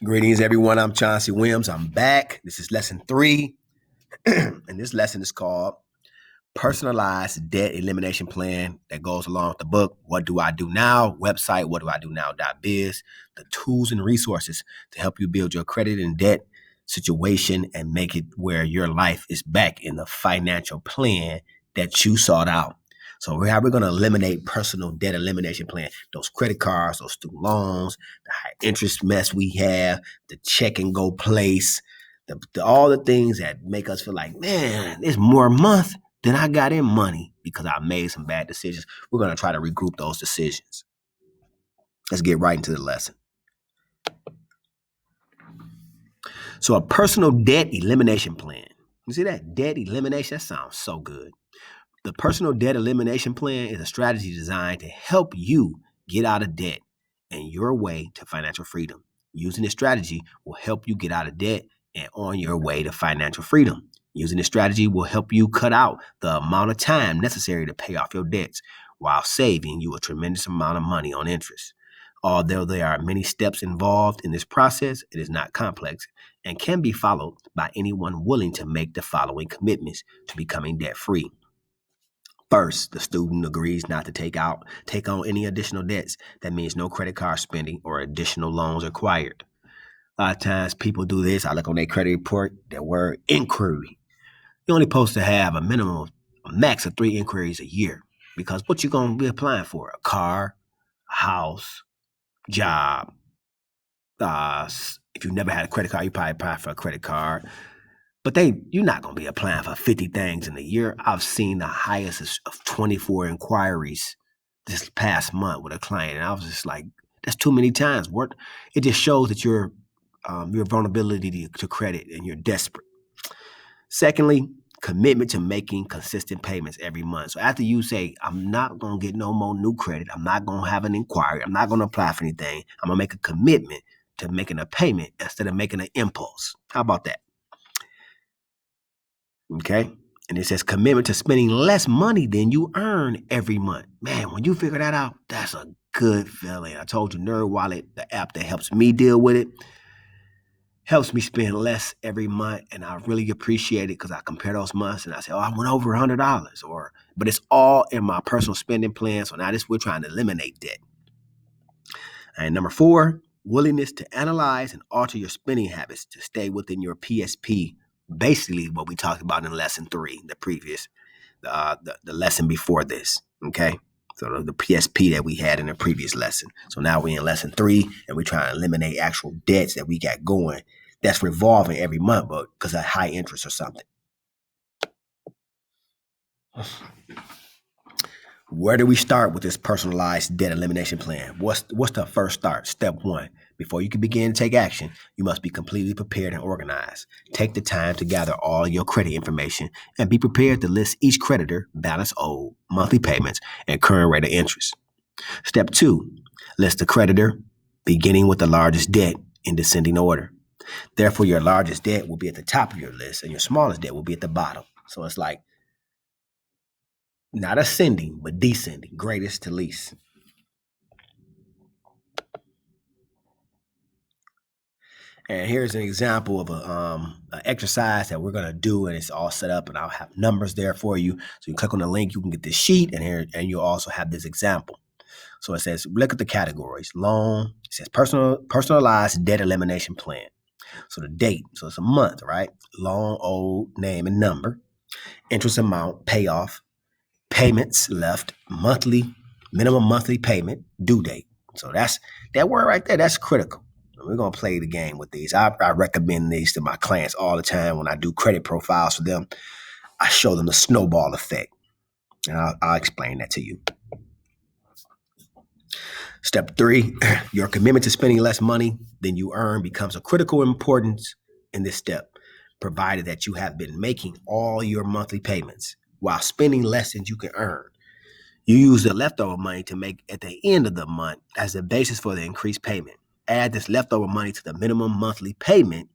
Greetings, everyone. I'm Chauncey Williams. I'm back. This is lesson 3, and this lesson is called Personalized Debt Elimination Plan that goes along with the book, What Do I Do Now? Website, WhatDoIDoNow.biz, the tools and resources to help you build your credit and debt situation and make it where your life is back in the financial plan that you sought out. So we're going to eliminate personal debt elimination plan, those credit cards, those student loans, the high interest mess we have, the check and go place, all the things that make us feel like, man, it's more a month than I got in money because I made some bad decisions. We're going to try to regroup those decisions. Let's get right into the lesson. So a personal debt elimination plan. You see that? Debt elimination? That sounds so good. The personal debt elimination plan is a strategy designed to help you get out of debt and your way to financial freedom. Using this strategy will help you get out of debt and on your way to financial freedom. Using this strategy will help you cut out the amount of time necessary to pay off your debts while saving you a tremendous amount of money on interest. Although there are many steps involved in this process, it is not complex and can be followed by anyone willing to make the following commitments to becoming debt-free. First, the student agrees not to take on any additional debts. That means no credit card spending or additional loans required. A lot of times people do this. I look on their credit report, that word inquiry. You're only supposed to have a max of 3 inquiries a year because what you going to be applying for? A car, a house, job. If you've never had a credit card, you probably apply for a credit card. But you're not going to be applying for 50 things in a year. I've seen the highest of 24 inquiries this past month with a client. And I was just like, that's too many times. It just shows that your vulnerability to credit and you're desperate. Secondly, commitment to making consistent payments every month. So after you say, I'm not going to get no more new credit, I'm not going to have an inquiry, I'm not going to apply for anything, I'm going to make a commitment to making a payment instead of making an impulse. How about that? Okay. And it says commitment to spending less money than you earn every month. Man, when you figure that out, that's a good feeling. I told you NerdWallet, the app that helps me deal with it, helps me spend less every month. And I really appreciate it because I compare those months and I say, oh, I went over $100 but it's all in my personal spending plan. So now we're trying to eliminate debt. And number 4, willingness to analyze and alter your spending habits to stay within your PSP. Basically what we talked about in lesson 3, the previous, the lesson before this, okay? So the PSP that we had in the previous lesson. So now we're in lesson 3 and we're trying to eliminate actual debts that we got going that's revolving every month, but because of high interest or something. Where do we start with this personalized debt elimination plan? What's the first start? Step 1. Before you can begin to take action, you must be completely prepared and organized. Take the time to gather all your credit information and be prepared to list each creditor, balance owed, monthly payments, and current rate of interest. Step 2. List the creditor, beginning with the largest debt in descending order. Therefore, your largest debt will be at the top of your list and your smallest debt will be at the bottom. So it's like not ascending, but descending, greatest to least. And here's an example of an exercise that we're going to do, and it's all set up, and I'll have numbers there for you. So you click on the link, you can get this sheet, and you'll also have this example. So it says, look at the categories. Loan, it says personalized debt elimination plan. So the date, so it's a month, right? Loan owed, name and number, interest amount, payoff, payments left, minimum monthly payment, due date. So that's that word right there. That's critical. We're going to play the game with these. I recommend these to my clients all the time when I do credit profiles for them. I show them the Snowball Effect. And I'll explain that to you. Step 3, your commitment to spending less money than you earn becomes of critical importance in this step, provided that you have been making all your monthly payments while spending less than you can earn. You use the leftover money to make at the end of the month as the basis for the increased payment. Add this leftover money to the minimum monthly payment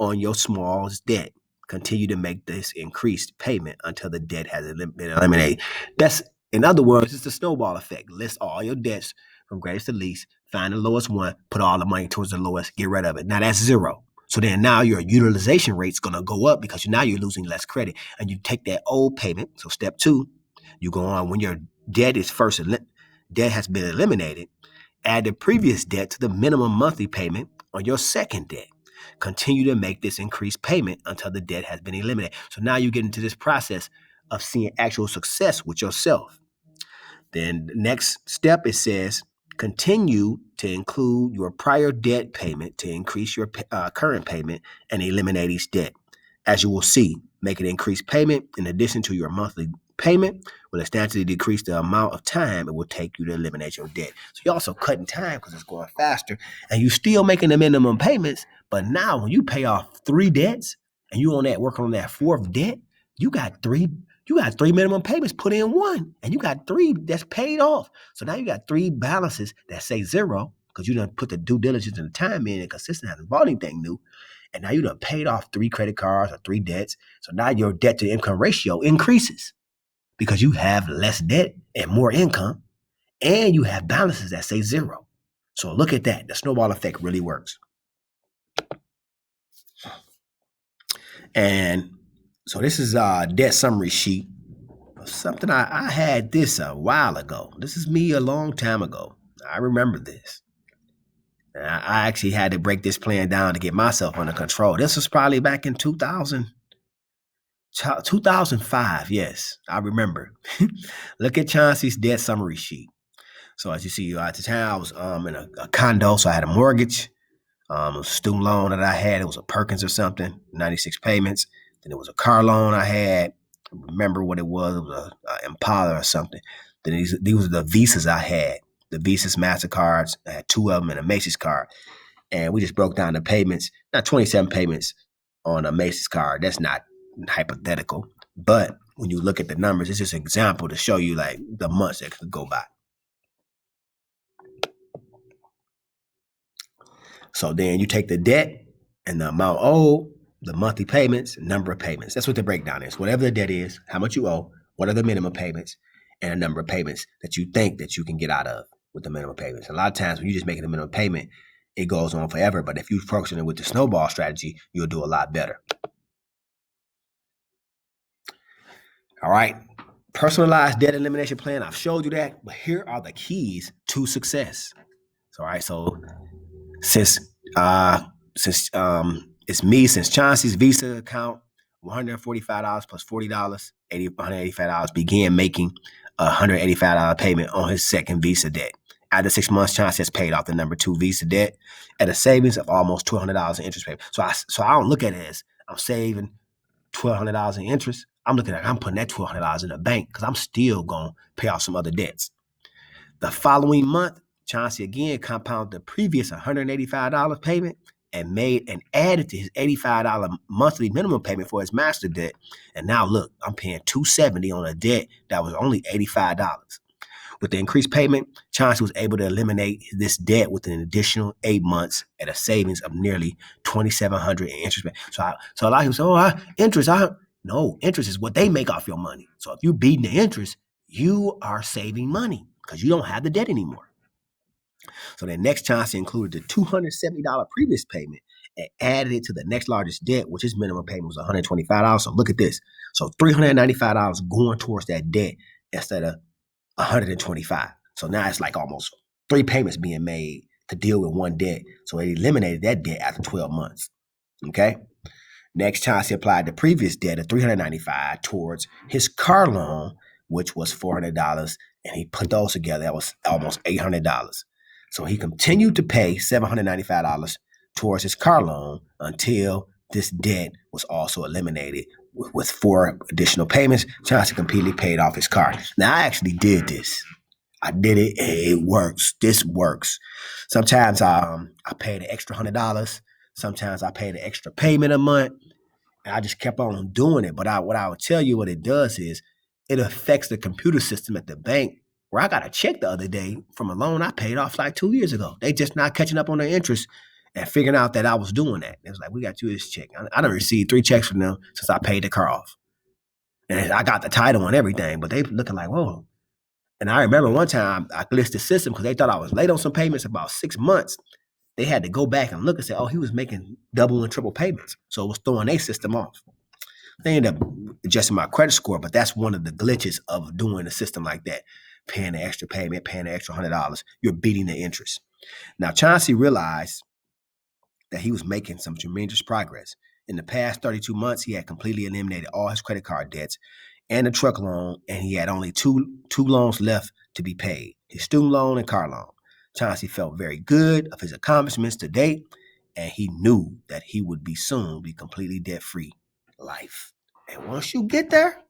on your smallest debt. Continue to make this increased payment until the debt has been eliminated. In other words, it's the snowball effect. List all your debts from greatest to least, find the lowest one, put all the money towards the lowest, get rid of it. Now that's zero. So then now your utilization rate's going to go up because now you're losing less credit. And you take that old payment. So step 2, you go on when your debt is debt has been eliminated, add the previous debt to the minimum monthly payment on your second debt. Continue to make this increased payment until the debt has been eliminated. So now you get into this process of seeing actual success with yourself. Then the next step, it says, continue to include your prior debt payment to increase your current payment and eliminate each debt. As you will see, make an increased payment in addition to your monthly payment will substantially decrease the amount of time it will take you to eliminate your debt. So you're also cutting time because it's going faster, and you're still making the minimum payments. But now when you pay off 3 debts and you working on that 4th debt, you got 3 minimum payments put in 1, and you got 3 that's paid off. So now you got 3 balances that say 0 because you done put the due diligence and the time in and consistent, hasn't bought anything new. And now you done paid off 3 credit cards or 3 debts. So now your debt to income ratio increases because you have less debt and more income, and you have balances that say 0. So look at that. The snowball effect really works. And so this is a debt summary sheet. Something I had this a while ago. This is me a long time ago. I remember this. I actually had to break this plan down to get myself under control. This was probably back in 2005. Yes, I remember. Look at Chauncey's debt summary sheet. So as you see, at the time I was in a condo, so I had a mortgage, a student loan that I had. It was a Perkins or something, 96 payments. Then it was a car loan I had. I remember what it was. It was a Impala or something. Then these were the Visas I had. The Visas, MasterCards. I had 2 of them and a Macy's card. And we just broke down the payments. Not 27 payments on a Macy's card. That's not hypothetical. But when you look at the numbers, it's just an example to show you like the months that could go by. So then you take the debt and the amount owed, the monthly payments, number of payments. That's what the breakdown is. Whatever the debt is, how much you owe, what are the minimum payments, and a number of payments that you think that you can get out of with the minimum payments. A lot of times when you're just making a minimum payment, it goes on forever. But if you focus on it with the snowball strategy, you'll do a lot better. All right. Personalized debt elimination plan. I've showed you that, but here are the keys to success. So, all right. So since it's me, since Chauncey's Visa account, $145 plus $40, $185, began making a $185 payment on his second Visa debt. After 6 months, Chauncey has paid off the number 2 Visa debt at a savings of almost $1,200 in interest payment. So I don't look at it as I'm saving $1,200 in interest. I'm looking at I'm putting that $1,200 in the bank because I'm still going to pay off some other debts. The following month, Chauncey again compounded the previous $185 payment and made and added to his $85 monthly minimum payment for his master debt. And now look, I'm paying $270 on a debt that was only $85. With the increased payment, Chauncey was able to eliminate this debt within an additional 8 months at a savings of nearly $2,700 in interest. So a lot of people say, interest. No, interest is what they make off your money. So if you're beating the interest, you are saving money because you don't have the debt anymore. So then next, Chauncey included the $270 previous payment and added it to the next largest debt, which his minimum payment was $125. So look at this. So $395 going towards that debt instead of $125. So now it's like almost 3 payments being made to deal with one debt. So it eliminated that debt after 12 months. Okay. Next, Chauncey applied the previous debt of $395 towards his car loan, which was $400, and he put those together. That was almost $800. So he continued to pay $795 towards his car loan until this debt was also eliminated. With 4 additional payments, Chauncey completely paid off his car. Now, I actually did this. I did it, and it works. This works. Sometimes I pay the extra $100. Sometimes I pay the extra payment a month. And I just kept on doing it. But what I would tell you what it does is it affects the computer system at the bank, where I got a check the other day from a loan I paid off like 2 years ago. They just not catching up on their interest and figuring out that I was doing that. It was like, we got you this check. I done received 3 checks from them since I paid the car off. And I got the title and everything, but they looking like, whoa. And I remember one time I glitched the system because they thought I was late on some payments about 6 months. They had to go back and look and say, oh, he was making double and triple payments. So it was throwing their system off. They ended up adjusting my credit score, but that's one of the glitches of doing a system like that. Paying the extra payment, paying the extra $100, you're beating the interest. Now, Chauncey realized that he was making some tremendous progress. In the past 32 months, he had completely eliminated all his credit card debts and a truck loan, and he had only two loans left to be paid, his student loan and car loan. Chauncey felt very good of his accomplishments to date, and he knew that he would soon be completely debt-free life. And once you get there,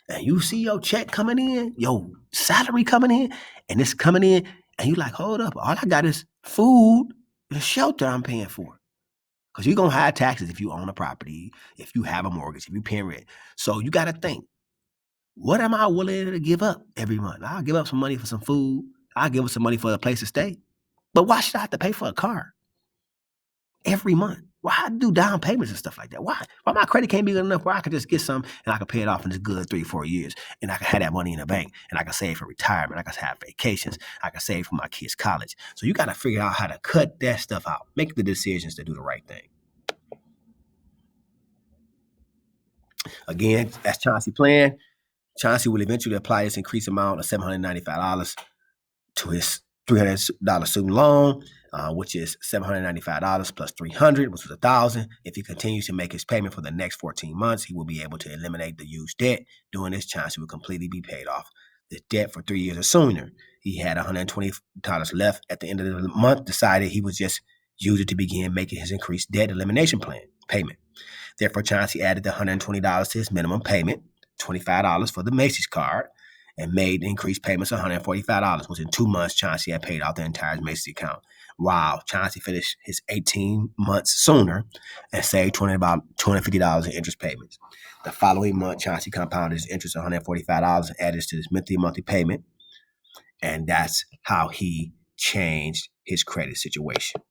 and you see your check coming in, your salary coming in, and it's coming in, and you like, hold up, all I got is food and shelter I'm paying for. Because you're going to have taxes if you own a property, if you have a mortgage, if you pay rent. So you got to think, what am I willing to give up every month? I'll give up some money for some food. I'll give up some money for a place to stay. But why should I have to pay for a car every month? Why do down payments and stuff like that? Why my credit can't be good enough where I can just get some and I can pay it off in a good 3-4 years, and I can have that money in the bank, and I can save for retirement, I can have vacations, I can save for my kids' college. So you got to figure out how to cut that stuff out. Make the decisions to do the right thing. Again, that's Chauncey plan. Chauncey will eventually apply this increased amount of $795 to his $300 student loan, which is $795 plus $300, which was $1,000. If he continues to make his payment for the next 14 months, he will be able to eliminate the huge debt. Doing this, Chauncey will completely be paid off the debt for 3 years or sooner. He had $120 left at the end of the month, decided he would just use it to begin making his increased debt elimination plan payment. Therefore, Chauncey added the $120 to his minimum payment, $25 for the Macy's card, and made increased payments of $145, which in 2 months, Chauncey had paid off the entire Macy's account. Wow, Chauncey finished his 18 months sooner and saved $250 in interest payments. The following month, Chauncey compounded his interest of $145 and added to his monthly payment. And that's how he changed his credit situation.